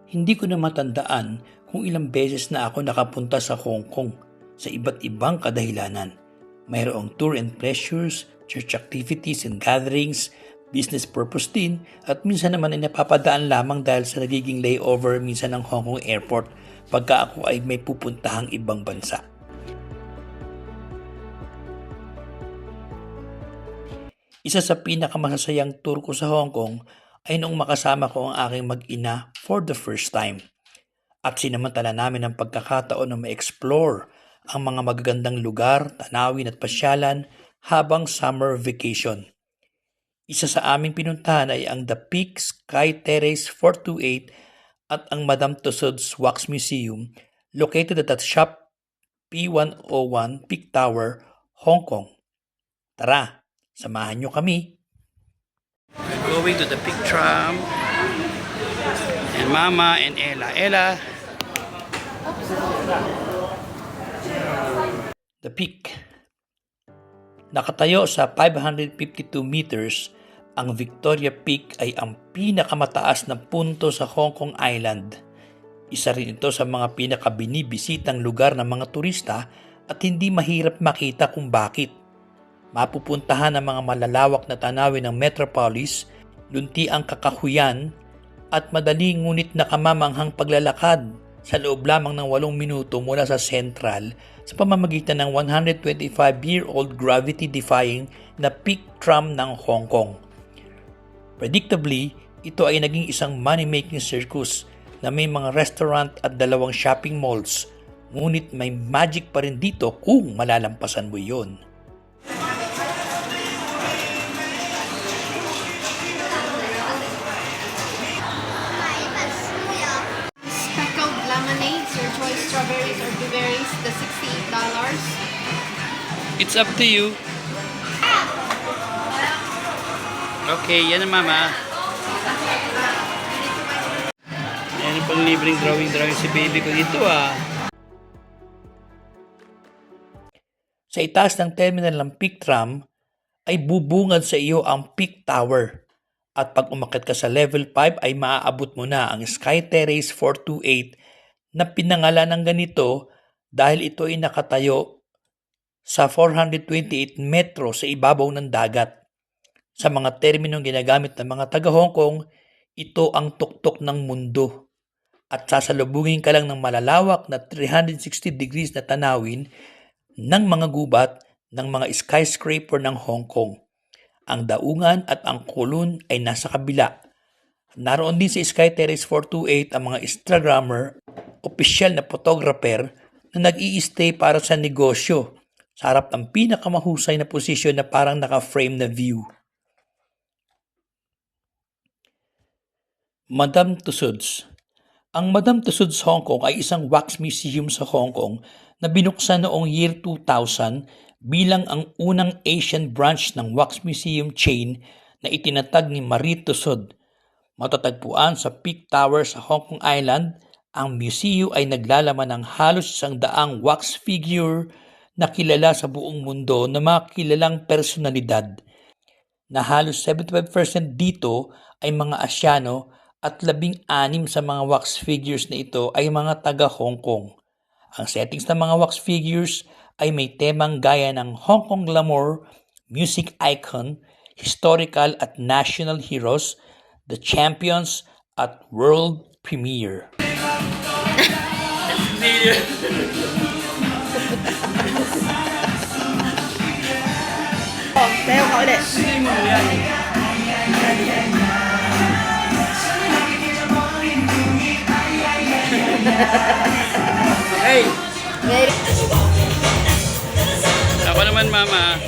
Hindi ko na matandaan kung ilang beses na ako nakapunta sa Hong Kong sa iba't ibang kadahilanan. Mayroong tour and pleasures, church activities and gatherings, business purpose din, at minsan naman ay napapadaan lamang dahil sa nagiging layover minsan ng Hong Kong Airport pagka ako ay may pupuntahang ibang bansa. Isa sa pinakamasasayang tour ko sa Hong Kong ay noong makasama ko ang aking mag-ina for the first time. At sinamantala namin ang pagkakataon na ma-explore ang mga magagandang lugar, tanawin at pasyalan habang summer vacation. Isa sa aming pinuntahan ay ang The Peak Sky Terrace 428 at ang Madame Tussauds Wax Museum located at Shop P101 Peak Tower, Hong Kong. Tara, samahan nyo kami. We're going to the Peak Tram and Mama and Ella. Ella! The Peak. Nakatayo sa 552 meters, ang Victoria Peak ay ang pinakamataas na punto sa Hong Kong Island. Isa rin ito sa mga pinakabinibisitang lugar ng mga turista at hindi mahirap makita kung bakit. Mapupuntahan ang mga malalawak na tanawin ng metropolis, lunti ang kakahuyan at madali ngunit nakamamanghang paglalakad sa loob lamang ng 8 minuto mula sa Central sa pamamagitan ng 125-year-old gravity-defying na Peak Tram ng Hong Kong. Predictably, ito ay naging isang money-making circus na may mga restaurant at 2 shopping malls, ngunit may magic pa rin dito kung malalampasan mo yon. Speckled lemonades, your choice strawberries or blueberries, the $68. It's up to you. Okay, yan na Mama. Yan pang libreng drawing si baby ko dito Sa itaas ng terminal ng Peak Tram ay bubungad sa iyo ang Peak Tower. At pag umakyat ka sa level 5 ay maaabot mo na ang Sky Terrace 428 na pinangalan ng ganito dahil ito ay nakatayo sa 428 metro sa ibabaw ng dagat. Sa mga terminong ginagamit ng mga taga-Hong Kong, ito ang tuktok ng mundo. At sasalubungin ka lang ng malalawak na 360 degrees na tanawin ng mga gubat ng mga skyscraper ng Hong Kong. Ang daungan at ang kulon ay nasa kabila. Naroon din sa Sky Terrace 428 ang mga Instagrammer, opisyal na photographer na nag-i-stay para sa negosyo sa harap ng pinakamahusay na posisyon na parang naka-frame na view. Madame Tussauds. Ang Madame Tussauds Hong Kong ay isang wax museum sa Hong Kong na binuksan noong year 2000 bilang ang unang Asian branch ng wax museum chain na itinatag ni Marie Tussauds. Matatagpuan sa Peak Tower sa Hong Kong Island, ang museum ay naglalaman ng halos 100 wax figure na kilala sa buong mundo na mga kilalang personalidad, na halos 75% dito ay mga Asyano at 16 sa mga wax figures na ito ay mga taga Hong Kong. Ang settings ng mga wax figures ay may temang gaya ng Hong Kong glamour, music icon, historical at national heroes, the champions at world premiere. Sayo ka ulit. Hey! Ako naman Mama.